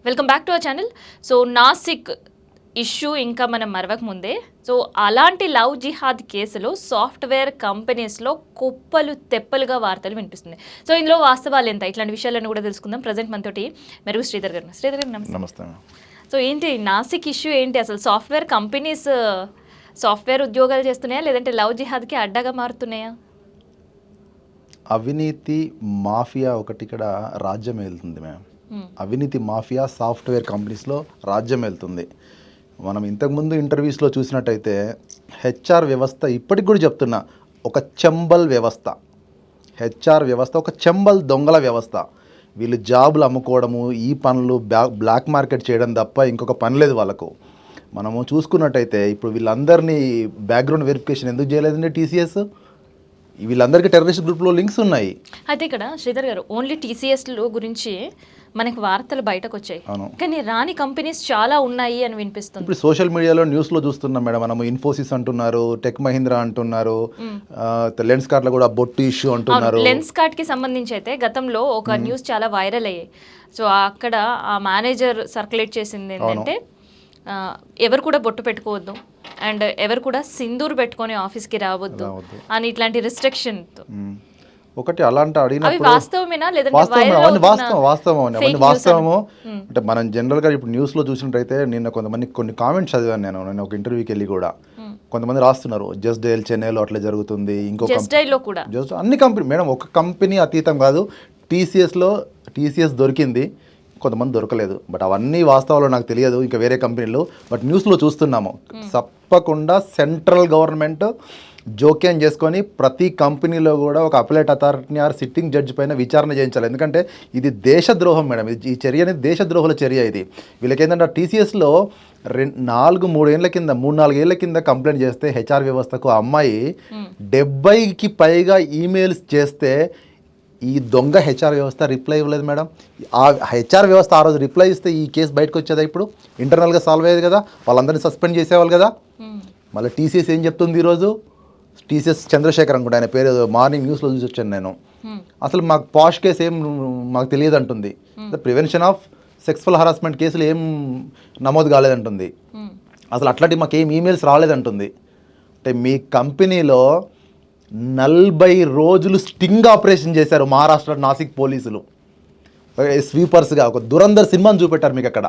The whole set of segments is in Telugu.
Welcome back to our channel. So Nasik issue ఇంకా మనం మరవక ముందే, సో అలాంటి లవ్ జిహాద్ కేసులో సాఫ్ట్వేర్ కంపెనీస్లో కుప్పలు తెప్పలుగా వార్తలు వినిపిస్తుంది. సో ఇందులో వాస్తవాలు ఎంత, ఇట్లాంటి విషయాలను కూడా తెలుసుకుందాం. ప్రజెంట్ మనతోటి మెరుగు శ్రీధర్ గారు. శ్రీధర్ గారు నమస్తే. సో ఏంటి నాసిక్ ఇష్యూ ఏంటి అసలు? సాఫ్ట్వేర్ కంపెనీస్ సాఫ్ట్వేర్ ఉద్యోగాలు చేస్తున్నాయా, లేదంటే లవ్ జిహాద్కి అడ్డగా మారుతున్నాయా? అవినీతి మాఫియా ఒకటి ఇక్కడ రాజ్యం వెళ్తుంది మ్యామ్. అవినీతి మాఫియా సాఫ్ట్వేర్ కంపెనీస్లో రాజ్యం వెళ్తుంది. మనం ఇంతకుముందు ఇంటర్వ్యూస్లో చూసినట్టయితే హెచ్ఆర్ వ్యవస్థ ఇప్పటికి కూడా చెప్తున్నా ఒక చెంబల్ వ్యవస్థ. హెచ్ఆర్ వ్యవస్థ ఒక చెంబల్ దొంగల వ్యవస్థ. వీళ్ళు జాబులు అమ్ముకోవడము, ఈ పనులు బ్లాక్ మార్కెట్ చేయడం తప్ప ఇంకొక పని లేదు వాళ్ళకు. మనము చూసుకున్నట్టయితే ఇప్పుడు వీళ్ళందరినీ బ్యాక్గ్రౌండ్ వెరిఫికేషన్ ఎందుకు చేయలేదండి టీసీఎస్? వీళ్ళందరికీ టెర్రరిస్ట్ గ్రూప్లో లింక్స్ ఉన్నాయి. అయితే ఇక్కడ శ్రీధర్ గారు ఓన్లీ టీసీఎస్లో గురించి మనకి వార్తలు బయటకు వచ్చాయి, కానీ రాని కంపెనీస్ చాలా ఉన్నాయి అని వినిపిస్తుంది. ఇప్పుడు సోషల్ మీడియాలో న్యూస్లో చూస్తున్నాం మేడం. మనము ఇన్ఫోసిస్ అంటున్నారు, టెక్ మహీంద్రా అంటున్నారు, లెన్స్ కార్డ్లో కూడా బొట్టు ఇష్యూ అంటున్నారు. లెన్స్ కార్డ్కి సంబంధించి అయితే గతంలో ఒక న్యూస్ చాలా వైరల్ అయ్యాయి. సో అక్కడ ఆ మేనేజర్ సర్క్యులేట్ చేసింది ఏంటంటే ఎవరు కూడా బొట్టు పెట్టుకోవద్దు అండ్ ఎవరు కూడా సింధూర్ పెట్టుకొని ఆఫీస్కి రావద్దు అని ఇట్లాంటి రిస్ట్రిక్షన్. ఒకటి అలాంటి అడిగినప్పుడు వాస్తవమేనా లేదంటే వాస్తవము అంటే మనం జనరల్గా ఇప్పుడు న్యూస్లో చూసినట్టయితే నిన్న కొన్ని కామెంట్స్ చదివాను నేను ఒక ఇంటర్వ్యూకి వెళ్ళి కూడా. కొంతమంది రాస్తున్నారు జస్ట్ డైల్ చెన్నైలో అట్లా జరుగుతుంది, ఇంకో జస్ట్ అన్ని కంపెనీ మేడం, ఒక కంపెనీ అతీతం కాదు. టీసీఎస్ దొరికింది, కొంతమంది దొరకలేదు. బట్ అవన్నీ వాస్తవాలు నాకు తెలియదు, ఇంకా వేరే కంపెనీలు. బట్ న్యూస్లో చూస్తున్నాము. తప్పకుండా సెంట్రల్ గవర్నమెంట్ జోక్యం చేసుకొని ప్రతి కంపెనీలో కూడా ఒక అపిలేట్ అథారిటీని ఆర్ సిట్టింగ్ జడ్జి పైన విచారణ చేయించాలి. ఎందుకంటే ఇది దేశద్రోహం మేడం. ఈ చర్య అనేది దేశద్రోహుల చర్య. ఇది వీళ్ళకి ఏంటంటే టీసీఎస్లో 3-4 ఏళ్ల కింద కంప్లైంట్ చేస్తే హెచ్ఆర్ వ్యవస్థకు అమ్మాయి 70కి పైగా ఈమెయిల్స్ చేస్తే ఈ దొంగ హెచ్ఆర్ వ్యవస్థ రిప్లై ఇవ్వలేదు మేడం. ఆ హెచ్ఆర్ వ్యవస్థ ఆ రోజు రిప్లై ఇస్తే ఈ కేసు బయటకు వచ్చేదా? ఇప్పుడు ఇంటర్నల్గా సాల్వ్ అయ్యేది కదా, వాళ్ళందరినీ సస్పెండ్ చేసేవాళ్ళు కదా. మళ్ళీ టీసీఎస్ ఏం చెప్తుంది ఈరోజు? టీసీఎస్ చంద్రశేఖర్ అనుకుంటా ఆయన పేరు, మార్నింగ్ న్యూస్లో చూసి వచ్చాను నేను. అసలు మాకు పాష్ కేసు ఏం మాకు తెలియదు అంటుంది. ప్రివెన్షన్ ఆఫ్ సెక్సువల్ హరాస్మెంట్ కేసులు ఏం నమోదు కాలేదంటుంది. అసలు అట్లాంటి మాకు ఏం ఈమెయిల్స్ రాలేదంటుంది. అంటే మీ కంపెనీలో 40 రోజులు స్టింగ్ ఆపరేషన్ చేశారు మహారాష్ట్ర నాసిక్ పోలీసులు. స్వీపర్స్గా ఒక దురంధర్ సినిమాని చూపెట్టారు మీకు అక్కడ.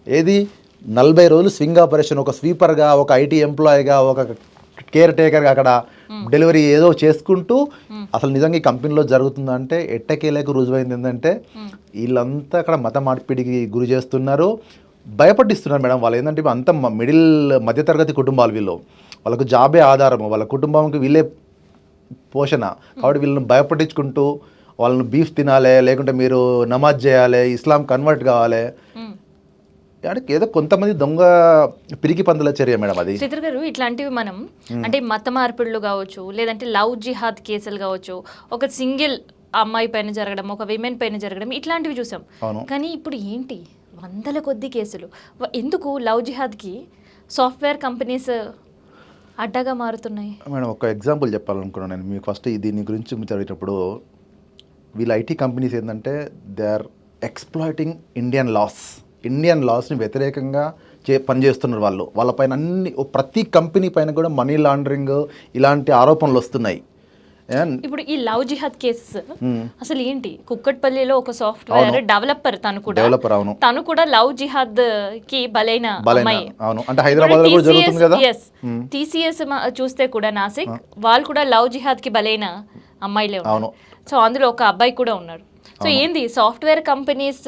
ఏది 40 రోజులు స్వింగ్ ఆపరేషన్, ఒక స్వీపర్గా, ఒక ఐటీ ఎంప్లాయీగా, ఒక కేర్ టేకర్గా అక్కడ డెలివరీ ఏదో చేసుకుంటూ. అసలు నిజంగా ఈ కంపెనీలో జరుగుతుందంటే ఎట్టకేలకు రుజువైంది ఏంటంటే వీళ్ళంతా అక్కడ మత మార్పిడికి గురి చేస్తున్నారు, భయపట్టిస్తున్నారు మేడం. వాళ్ళు ఏంటంటే అంత మధ్యతరగతి కుటుంబాలు వీళ్ళు, వాళ్ళకు జాబే ఆధారము, వాళ్ళ కుటుంబంకి వీళ్ళే పోషణ. కాబట్టి వీళ్ళని భయపట్టించుకుంటూ వాళ్ళని బీఫ్ తినాలి, లేకుంటే మీరు నమాజ్ చేయాలి, ఇస్లాం కన్వర్ట్ కావాలి. ఏదో కొంతమంది దొంగ పిరికి పందుల చర్య మేడం అది. శ్రీధర్ గారు, ఇట్లాంటివి మనం అంటే మత మార్పిడులు కావచ్చు, లేదంటే లవ్ జిహాద్ కేసులు కావచ్చు, ఒక సింగిల్ అమ్మాయి పైన జరగడం, ఒక విమెన్ పైన జరగడం, ఇట్లాంటివి చూసాం. కానీ ఇప్పుడు ఏంటి వందల కొద్ది కేసులు. ఎందుకు లవ్ జిహాద్కి సాఫ్ట్వేర్ కంపెనీస్ అడ్డగా మారుతున్నాయి? మేడం ఒక ఎగ్జాంపుల్ చెప్పాలనుకున్నాను నేను మీకు. ఫస్ట్ దీని గురించి చదివేటప్పుడు వీళ్ళ ఐటీ కంపెనీస్ ఏంటంటే దే ఆర్ ఎక్స్ప్లాయిటింగ్ ఇండియన్ లాస్ని వ్యతిరేకంగా పనిచేస్తున్నారు వాళ్ళు. వాళ్ళపైన ప్రతి కంపెనీ పైన కూడా మనీ లాండరింగ్ ఇలాంటి ఆరోపణలు వస్తున్నాయి. ఇప్పుడు ఈ లవ్ జిహాద్ కేసెస్ అసలు ఏంటి? కుక్కట్పల్లిలో ఒక సాఫ్ట్వేర్ డెవలపర్ తను కూడా లవ్ జిహాద్ కి బలైన అమ్మాయి. అంటే హైదరాబాద్ లో కూడా జరుగుతుంది కదా. టీసీఎస్ చూస్తే కూడా నాసిక్ వాళ్ళు కూడా లవ్ జిహాద్ కి బలైన అమ్మాయిలే ఉన్నారు. సో అందులో ఒక అబ్బాయి కూడా ఉన్నారు. సో ఏంది సాఫ్ట్వేర్ కంపెనీస్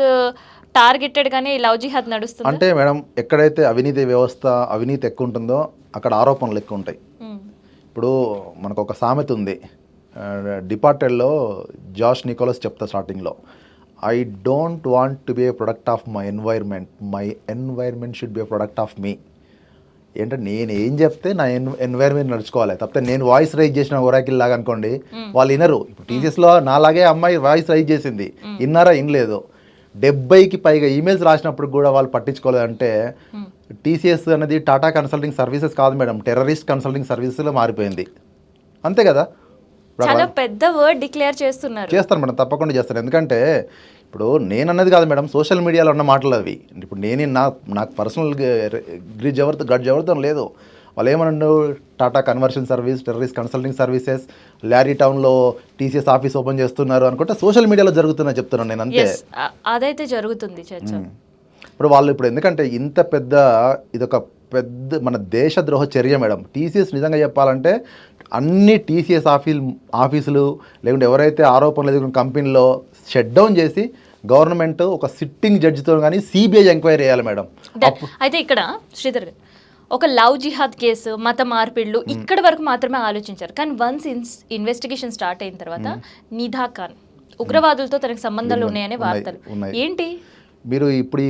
టార్గెటెడ్ గానే లవ్ జిహాద్ నడుస్తుంది అంటే మేడం, ఎక్కడైతే అవినీతి ఎక్కువ ఉంటుందో అక్కడ ఆరోపణలు ఎక్కువ ఉంటాయి. ఇప్పుడు మనకు ఒక సామెత ఉంది, డిపార్టెడ్లో జాష్ నికోలస్ చెప్తా స్టార్టింగ్లో, I don't want to be a product of my environment should be a product of me. ఏంటంటే నేను ఏం చెప్తే నా ఎన్వైర్న్మెంట్ నడుచుకోవాలి, తప్పితే నేను వాయిస్ రైజ్ చేసిన ఒరాకిల్ లాగా అనుకోండి వాళ్ళు వినరు. ఇప్పుడు టీసీఎస్లో నాలాగే అమ్మాయి వాయిస్ రైజ్ చేసింది, విన్నారా? వినలేదు. 70కి పైగా ఈమెయిల్స్ రాసినప్పుడు కూడా వాళ్ళు పట్టించుకోలేదంటే టీసీఎస్ అనేది టాటా కన్సల్టింగ్ సర్వీసెస్ కాదు మేడం, టెర్రరిస్ట్ కన్సల్టింగ్ సర్వీసెస్లో మారిపోయింది. అంతే కదా. చాలా పెద్ద వర్డ్ డిక్లేర్ చేస్తారు మేడం, తప్పకుండా చేస్తారు. ఎందుకంటే ఇప్పుడు నేను అన్నది కాదు మేడం, సోషల్ మీడియాలో ఉన్న మాటలు అవి. ఇప్పుడు నాకు పర్సనల్ గడ్జ్ ఎవరితో లేదు. వాళ్ళు ఏమన్నా Tata conversion service, terrorist consulting services, Larry టౌన్లో టీసీఎస్ ఆఫీస్ ఓపెన్ చేస్తున్నారు అనుకుంటే సోషల్ మీడియాలో జరుగుతున్నా చెప్తున్నాను నేను అంతే. అదైతే జరుగుతుంది చర్చ. ఇప్పుడు వాళ్ళు ఇప్పుడు ఎందుకంటే ఇంత పెద్ద ఇదొక పెద్ద మన దేశద్రోహ చర్య మేడం. టీసీఎస్ నిజంగా చెప్పాలంటే అన్ని టీసీఎస్ ఆఫీసులు లేకుంటే ఎవరైతే ఆరోపణలు ఎదుర్కొన్న కంపెనీలో షట్ డౌన్ చేసి గవర్నమెంట్ ఒక సిట్టింగ్ జడ్జితో కానీ సిబిఐ ఎంక్వైరీ చేయాలి మేడం. అయితే ఇక్కడ శ్రీధర్ గారు ఒక లవ్ జిహాద్ కేసు, మత మార్పిళ్ళు ఇక్కడ వరకు మాత్రమే ఆలోచించారు. కానీ వన్స్ ఇన్వెస్టిగేషన్ స్టార్ట్ అయిన తర్వాత నిధా ఖాన్ ఉగ్రవాదులతో తనకు సంబంధాలు ఉన్నాయనే వార్తలు ఏంటి? మీరు ఇప్పుడు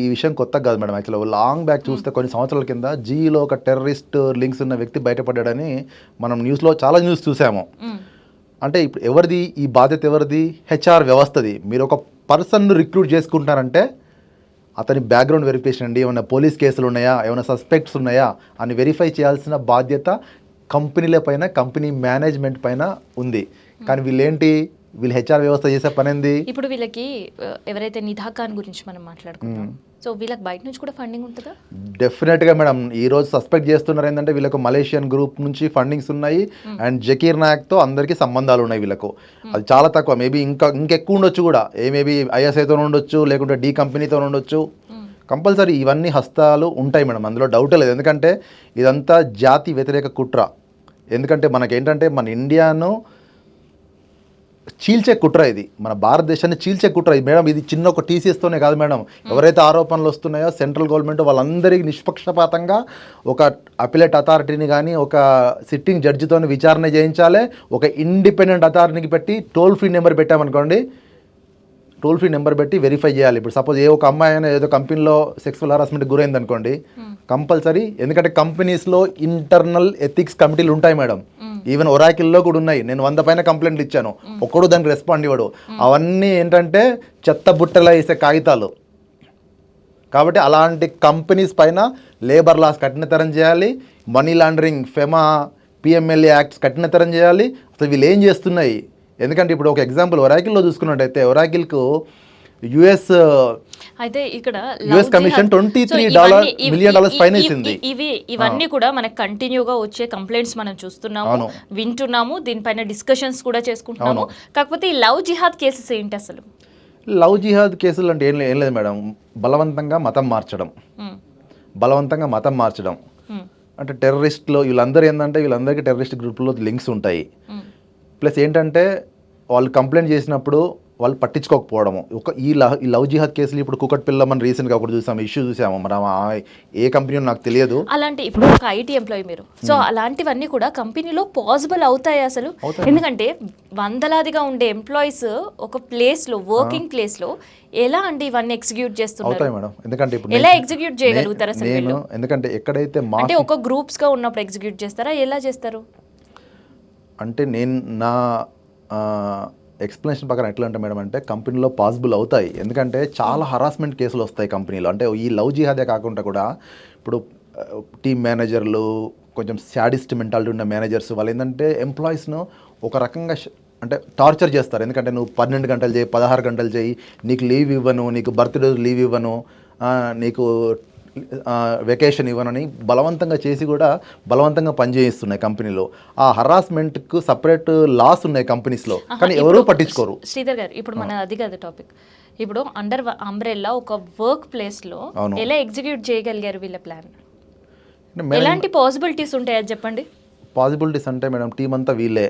ఈ విషయం కొత్త కాదు మేడం. యాక్చువల్గా లాంగ్ బ్యాక్ చూస్తే కొన్ని సంవత్సరాల కింద జీలో ఒక టెర్రరిస్ట్ లింక్స్ ఉన్న వ్యక్తి బయటపడ్డాడని మనం న్యూస్లో చాలా న్యూస్ చూసాము. అంటే ఇప్పుడు ఎవరిది ఈ బాధ్యత? ఎవరిది? హెచ్ఆర్ వ్యవస్థది. మీరు ఒక పర్సన్ను రిక్రూట్ చేసుకుంటారంటే అతని బ్యాక్గ్రౌండ్ వెరిఫికేషన్ అండి, ఏమైనా పోలీస్ కేసులు ఉన్నాయా, ఏమైనా సస్పెక్ట్స్ ఉన్నాయా అని వెరిఫై చేయాల్సిన బాధ్యత కంపెనీల పైన, కంపెనీ మేనేజ్మెంట్ పైన ఉంది. కానీ వీళ్ళు హెచ్ఆర్ వ్యవస్థ చేసే పని ఏంది? ఇప్పుడు వీళ్ళకి ఎవరైతే నిధా ఖాన్ గురించి మనం మాట్లాడుకుంటాం, సో వీళ్ళకి బయట నుంచి కూడా ఫండింగ్ ఉంటుందా? డెఫినెట్గా మేడం. ఈరోజు సస్పెక్ట్ చేస్తున్నారు ఏంటంటే వీళ్ళకు మలేషియన్ గ్రూప్ నుంచి ఫండింగ్స్ ఉన్నాయి అండ్ జకీర్ నాయక్తో అందరికీ సంబంధాలు ఉన్నాయి వీళ్ళకు. అది చాలా తక్కువ, మేబీ ఇంకెక్కువ ఉండొచ్చు కూడా. మేబీ ఐఎస్ఐతో ఉండొచ్చు, లేకుంటే డి కంపెనీతో ఉండొచ్చు. కంపల్సరీ ఇవన్నీ హస్తాలు ఉంటాయి మేడం, అందులో డౌటే లేదు. ఎందుకంటే ఇదంతా జాతి వ్యతిరేక కుట్ర. ఎందుకంటే మనకేంటంటే మన ఇండియాను చీల్చే కుట్ర ఇది, మన భారతదేశాన్ని చీల్చే కుట్ర ఇది మేడం. ఇది చిన్న ఒక టీసీఎస్తోనే కాదు మేడం. ఎవరైతే ఆరోపణలు వస్తున్నాయో సెంట్రల్ గవర్నమెంట్ వాళ్ళందరికీ నిష్పక్షపాతంగా ఒక అపిలేట్ అథారిటీని కానీ ఒక సిట్టింగ్ జడ్జితో విచారణ చేయించాలి. ఒక ఇండిపెండెంట్ అథారిటీకి పెట్టి టోల్ ఫ్రీ నెంబర్ పెట్టామనుకోండి, టోల్ ఫ్రీ నెంబర్ పెట్టి వెరిఫై చేయాలి. ఇప్పుడు సపోజ్ ఒక అమ్మాయి అయినా ఏదో కంపెనీలో సెక్సువల్ హరాస్మెంట్కి గురైంది అనుకోండి, కంపల్సరీ. ఎందుకంటే కంపెనీస్లో ఇంటర్నల్ ఎథిక్స్ కమిటీలు ఉంటాయి మేడం. ఈవెన్ ఒరాకిల్లో కూడా ఉన్నాయి. నేను 100 పైన కంప్లైంట్లు ఇచ్చాను, ఒక్కడు దానికి రెస్పాండ్ ఇవ్వడు. అవన్నీ ఏంటంటే చెత్త బుట్టలా వేసే కాగితాలు. కాబట్టి అలాంటి కంపెనీస్ పైన లేబర్ లాస్ కఠినతరం చేయాలి, money laundering, FEMA, PMLA acts కఠినతరం చేయాలి. అసలు వీళ్ళు ఏం చేస్తున్నాయి? ఎందుకంటే ఇప్పుడు ఒక ఎగ్జాంపుల్ ఒరాకిల్లో చూసుకున్నట్టయితే ఒరాకిల్కు అయితే ఇక్కడ యుఎస్ కమిషన్ $23 మిలియన్ ఫైన్ వేసింది. ఇవన్నీ కూడా మనకు కంటిన్యూగా వచ్చే కంప్లైంట్స్ మనం చూస్తున్నాము, వింటున్నాము, దీనిపైన డిస్కషన్స్ కూడా చేసుకుంటున్నాము. కాకపోతే ఈ లవ్ జిహాద్ కేసెస్ ఏంటి అసలు? లవ్ జిహాద్ కేసులు అంటే ఏం లేదు మేడం, బలవంతంగా మతం మార్చడం. అంటే టెర్రరిస్ట్లో వీళ్ళందరికీ టెర్రరిస్ట్ గ్రూప్లో లింక్స్ ఉంటాయి. ప్లస్ ఏంటంటే వాళ్ళు కంప్లైంట్ చేసినప్పుడు వాళ్ళు పట్టించుకోకపోవడము. ఈ లవ్ జిహాద్ కేసులు ఇప్పుడు కుకట్పల్లిలో మనం రీసెంట్గా ఒకటి చూసాము, ఇష్యూ చూసాము. మనం ఏ కంపెనీ నాకు తెలియదు. అలాంటి ఇప్పుడు ఒక ఐటీ ఎంప్లాయీ మీరు, సో అలాంటివన్నీ కూడా కంపెనీలో పాసిబుల్ అవుతాయి అసలు? ఎందుకంటే వందలాదిగా ఉండే ఎంప్లాయీస్ ఒక ప్లేస్లో, వర్కింగ్ ప్లేస్లో ఎలా అండి ఇవన్నీ ఎగ్జిక్యూట్ చేస్తున్నారు? అవుతాయి మేడం. ఎందుకంటే ఇప్పుడు ఎలా ఎగ్జిక్యూట్ చేయగలుగుతారు అసలు? ఎందుకంటే ఎక్కడైతే అంటే ఒక గ్రూప్స్గా ఉన్నప్పుడు ఎగ్జిక్యూట్ చేస్తారా, ఎలా చేస్తారు? అంటే నా ఎక్స్ప్లెనేషన్ ప్రకారం ఎట్లా అంటే మేడం, అంటే కంపెనీలో పాసిబుల్ అవుతాయి. ఎందుకంటే చాలా హరాస్మెంట్ కేసులు వస్తాయి కంపెనీలో. అంటే ఈ లవ్ జిహాదే కాకుండా కూడా ఇప్పుడు టీమ్ మేనేజర్లు, కొంచెం శాడిస్ట్ మెంటాలిటీ ఉన్న మేనేజర్స్, వాళ్ళు ఏంటంటే ఎంప్లాయీస్ను ఒక రకంగా అంటే టార్చర్ చేస్తారు. ఎందుకంటే నువ్వు 12 గంటలు చేయి, 16 గంటలు చేయి, నీకు లీవ్ ఇవ్వను, నీకు బర్త్డే లీవ్ ఇవ్వను, నీకు వెకేషన్ ఇవ్వనని బలవంతంగా చేసి కూడా బలవంతంగా పనిచేయిస్తున్నాయి కంపెనీలో. ఆ హరాస్మెంట్కు సపరేట్ లాస్ ఉన్నాయి కంపెనీస్లో, కానీ ఎవరూ పట్టించుకోరు. శ్రీధర్ గారు, ఇప్పుడు మన అది కాదు టాపిక్. ఇప్పుడు అండర్ అంబ్రెల్లా ఒక వర్క్ ప్లేస్లో ఎలా ఎగ్జిక్యూట్ చేయగలిగారు వీళ్ళ ప్లాన్? ఎలాంటి పాసిబిలిటీస్ ఉంటాయో చెప్పండి. పాసిబిలిటీస్ అంటే మేడం, టీం అంతా వీళ్ళే,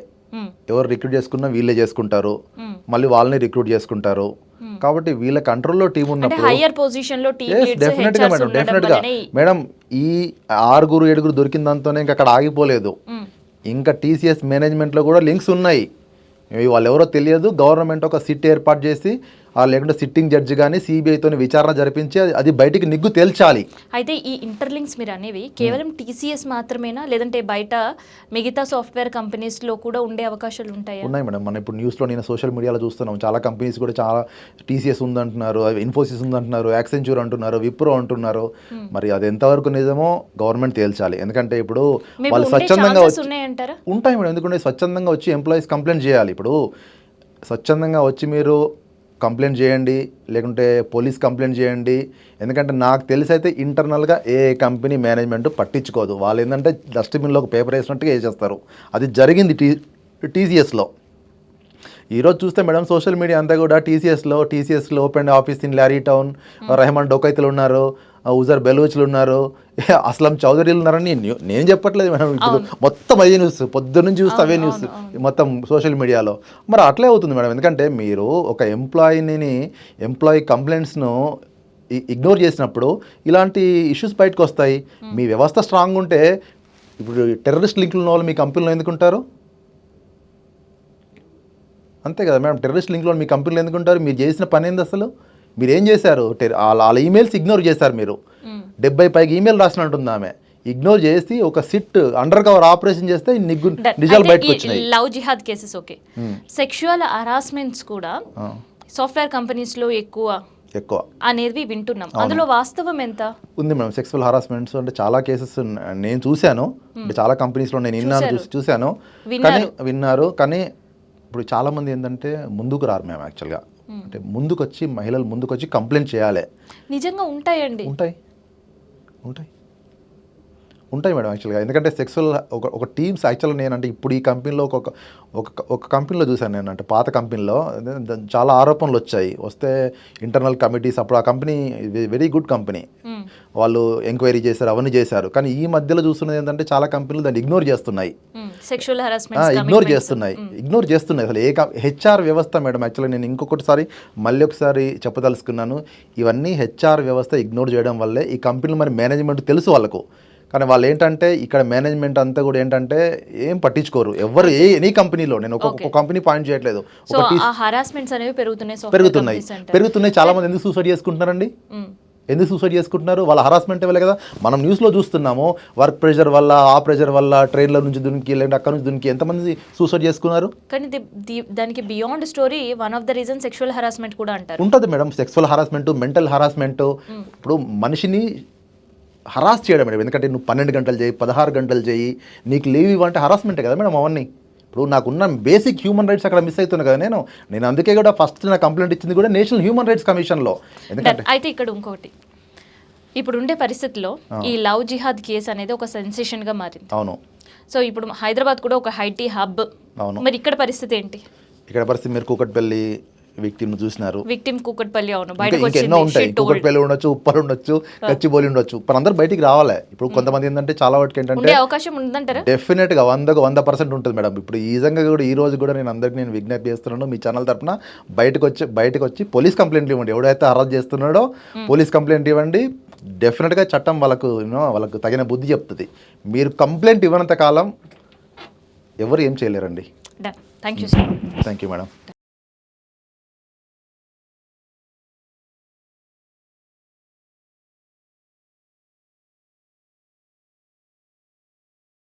ఎవరు రిక్రూట్ చేసుకున్నా వీళ్ళే చేసుకుంటారు, మళ్ళీ వాళ్ళని రిక్రూట్ చేసుకుంటారు. కాబట్టి వీళ్ళ కంట్రోల్లో టీం ఉన్నప్పుడు డెఫినెట్గా మేడం ఈ 6-7 దొరికిన దాంతోనే ఇంకా అక్కడ ఆగిపోలేదు. ఇంకా టీసీఎస్ మేనేజ్మెంట్లో కూడా లింక్స్ ఉన్నాయి. వాళ్ళు ఎవరో తెలియదు. గవర్నమెంట్ ఒక సిట్ ఏర్పాటు చేసి లేకుంటే సిట్టింగ్ జడ్జి కానీ సిబిఐతో విచారణ జరిపించి అది బయటికి నిగ్గు తేల్చాలి. అయితే ఈ ఇంటర్లింక్స్ మీరు అనేవి కేవలం టీసీఎస్ మాత్రమేనా, లేదంటే బయట మిగతా సాఫ్ట్వేర్ కంపెనీస్లో కూడా ఉండే అవకాశాలు ఉంటాయా? ఉన్నాయి మేడం. మనం ఇప్పుడు న్యూస్లో నేను సోషల్ మీడియాలో చూస్తున్నాం, చాలా కంపెనీస్ కూడా చాలా టీసీఎస్ ఉందంటున్నారు, ఇన్ఫోసిస్ ఉందంటున్నారు, యాక్సెంచర్ అంటున్నారు, విప్రో అంటున్నారు. మరి అది ఎంతవరకు నిజమో గవర్నమెంట్ తేల్చాలి. ఎందుకంటే ఇప్పుడు వాళ్ళు స్వచ్ఛందంగా ఉంటాయి మేడం. ఎందుకంటే స్వచ్ఛందంగా వచ్చి ఎంప్లాయీస్ కంప్లైంట్ చేయాలి. ఇప్పుడు స్వచ్ఛందంగా వచ్చి మీరు కంప్లైంట్ చేయండి, లేకుంటే పోలీస్ కంప్లైంట్ చేయండి. ఎందుకంటే నాకు తెలిసి అయితే ఇంటర్నల్గా ఏ కంపెనీ మేనేజ్మెంట్ పట్టించుకోదు. వాళ్ళు ఏంటంటే డస్ట్బిన్లో ఒక పేపర్ వేసినట్టుగా వేసేస్తారు. అది జరిగింది టీసీఎస్లో. ఈరోజు చూస్తే మేడం సోషల్ మీడియా అంతా కూడా టీసీఎస్లో open office in Lyari town, Rehman డొకైతులు ఉన్నారు, ఉజర్ బెలూచ్లు ఉన్నారు, అస్లం చౌదరీలు ఉన్నారని నేను చెప్పట్లేదు మేడం. ఇప్పుడు మొత్తం అదే న్యూస్, పొద్దున్న నుంచి చూస్తే అవే న్యూస్ మొత్తం సోషల్ మీడియాలో. మరి అట్లే అవుతుంది మేడం. ఎందుకంటే మీరు ఒక ఎంప్లాయీ కంప్లైంట్స్ను ఇగ్నోర్ చేసినప్పుడు ఇలాంటి ఇష్యూస్ బయటకు వస్తాయి. మీ వ్యవస్థ స్ట్రాంగ్ ఉంటే ఇప్పుడు టెర్రరిస్ట్ లింకులు ఉన్న వాళ్ళు మీ కంపెనీలో ఎందుకుంటారు? అంతే కదా మేడం, టెర్రరిస్ట్ లింక్లో మీ కంపెనీలో ఎందుకుంటారు? మీరు చేసిన పని ఏంది అసలు? మీరు ఏం చేశారు? వాళ్ళ ఈమెయిల్స్ ఇగ్నోర్ చేశారు మీరు. 70 పైకి ఈమెయిల్ రాసినట్టుంది ఆమె. ఇగ్నోర్ చేసి ఒక సిట్ అండర్ కవర్ ఆపరేషన్ చేస్తే నిజాలు బయటకు వచ్చినాయి. లవ్ జిహాద్ కేసెస్ ఓకే, సెక్షువల్ హరాస్మెంట్స్ కూడా సాఫ్ట్వేర్ కంపెనీస్ లో ఎక్కువ అనేది వింటున్నాం. అందులో వాస్తవం ఎంత ఉంది మేడం? సెక్సువల్ హరాస్మెంట్స్ అంటే చాలా కేసెస్ నేను చూశాను, చాలా కంపెనీస్లో నేను చూశాను, కానీ విన్నారు. కానీ ఇప్పుడు చాలామంది ఏంటంటే ముందుకు రారు మేము యాక్చువల్గా. అంటే మహిళలు ముందుకొచ్చి కంప్లైంట్ చేయాలి. నిజంగా ఉంటాయండి? ఉంటాయి మేడం యాక్చువల్గా. ఎందుకంటే సెక్సువల్ ఒక టీమ్స్ యాక్చువల్గా నేనంటే ఇప్పుడు ఈ కంపెనీలో ఒక కంపెనీలో చూశాను నేను. అంటే పాత కంపెనీలో చాలా ఆరోపణలు వస్తే ఇంటర్నల్ కమిటీస్, అప్పుడు ఆ కంపెనీ వెరీ గుడ్ కంపెనీ, వాళ్ళు ఎంక్వైరీ చేశారు, అవన్నీ చేశారు. కానీ ఈ మధ్యలో చూస్తున్నది ఏంటంటే చాలా కంపెనీలు దాన్ని ఇగ్నోర్ చేస్తున్నాయి. సెక్షువల్ హరాస్మెంట్ ఇగ్నోర్ చేస్తున్నాయి అసలు. హెచ్ఆర్ వ్యవస్థ మేడం యాక్చువల్గా నేను ఇంకొకటిసారి మళ్ళీ ఒకసారి చెప్పదలుచుకున్నాను. ఇవన్నీ హెచ్ఆర్ వ్యవస్థ ఇగ్నోర్ చేయడం వల్లే ఈ కంపెనీలు మరి మేనేజ్మెంట్ తెలుసు వాళ్ళకు. కానీ వాళ్ళు ఏంటంటే ఇక్కడ మేనేజ్మెంట్ అంతా కూడా ఏంటంటే ఏం పట్టించుకోరు ఎవరు. ఎనీ కంపెనీలో నేను ఒక కంపెనీ పాయింట్ చేయట్లేదు, పెరుగుతున్నాయి. చాలా మంది ఎందుకు సూసైడ్ చేసుకుంటున్నారు? వాళ్ళ హరాస్మెంట్ వల్ల కదా. మనం న్యూస్లో చూస్తున్నాము, వర్క్ ప్రెషర్ వల్ల, ఆ ప్రెషర్ వల్ల ట్రైన్ల నుంచి దునికి, లేదంటే అక్కడ నుంచి దునికి ఎంతమంది సూసైడ్ చేసుకున్నారు. కానీ దానికి beyond story one of the reason sexual harassment కూడా అంటారు. ఉంటుంది madam, sexual harassment, mental harassment. ఇప్పుడు మనిషిని హరాస్ చేయడం మేడం. ఎందుకంటే నువ్వు 12 గంటలు చేయి, 16 గంటలు చేయి, నీకు లీవ్ ఇవ్వంటే హరాస్మెంటే కదా మేడం అవన్నీ. ఇప్పుడు నాకున్న బేసిక్ హ్యూమన్ రైట్స్ అక్కడ మిస్ అవుతున్నాయి కదా. నేను అందుకే కూడా ఫస్ట్ నా కంప్లైంట్ ఇచ్చింది కూడా నేషనల్ హ్యూమన్ రైట్స్ కమిషన్లో. ఎందుకంటే అయితే ఇక్కడ ఇంకొకటి, ఇప్పుడు ఉండే పరిస్థితిలో ఈ లవ్ జిహాద్ కేసు అనేది ఒక సెన్సేషన్గా మారింది. అవును. సో ఇప్పుడు హైదరాబాద్ కూడా ఒక ఐటీ హబ్. అవును. మరి ఇక్కడ పరిస్థితి ఏంటి? ఇక్కడ పరిస్థితి మీరు కూకట్పల్లి విక్టిమ్ చూసినారు. విక్టిమ్ కూకట్పల్లి, అవును, ఎన్నో ఉంటాయి. కూకట్పల్లి ఉండొచ్చు, ఉప్పల్ ఉండొచ్చు, గచ్చిబౌలి ఉండొచ్చు. ఇప్పుడు అందరూ బయటికి రావాలి. ఇప్పుడు కొంతమంది ఏంటంటే చాలా వాటికి ఏంటంటే అవకాశం ఉందంటారా? డెఫినెట్గా 100% ఉంటుంది మేడం. ఇప్పుడు ఈ విధంగా కూడా ఈ రోజు కూడా నేను విజ్ఞప్తి చేస్తున్నాను మీ ఛానల్ తరఫున, బయటకు వచ్చి పోలీస్ కంప్లైంట్ ఇవ్వండి. ఎవడైతే అరెస్ట్ చేస్తున్నాడో పోలీస్ కంప్లైంట్ ఇవ్వండి. డెఫినెట్గా చట్టం వాళ్ళకు తగిన బుద్ధి చెప్తుంది. మీరు కంప్లైంట్ ఇవ్వనంత కాలం ఎవరు ఏం చేయలేరండి. Thank you madam.